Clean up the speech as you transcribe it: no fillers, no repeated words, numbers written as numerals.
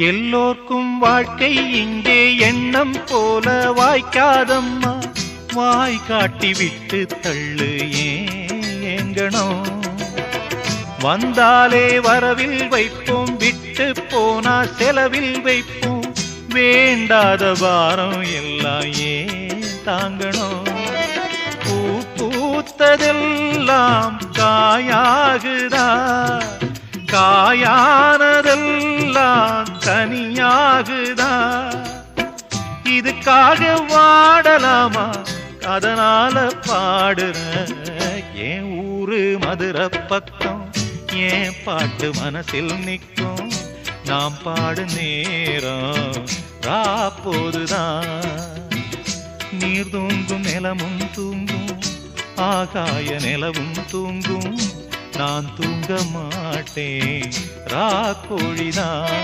எல்லோர்க்கும் வாழ்க்கை இங்கே எண்ணம் போல வாய்க்காதம்மா. வாய் காட்டி விட்டு தள்ளு ஏங்கணும். வந்தாலே வரவில் வைப்போம், விட்டு போனா செலவில் வைப்போம். வேண்டாத பாரம் எல்லாம் ஏன் தாங்கணும். பூ பூத்ததெல்லாம் காயாகுதா, காயானதெல்லாம் கனியாகுதா. இதுக்காக வாடலாமா, அதனால பாடுற. என் ஊரு மதுரை பக்கம், என் பாட்டு மனசில் நிற்கும். நாம் பாடு நேரம் ராப்போதுதான். நீர் தூங்கும் நிலமும் தூங்கும், ஆகாய நிலவும் தூங்கும். நான் தூங்க மாட்டேன், ராக்கோழிதான்.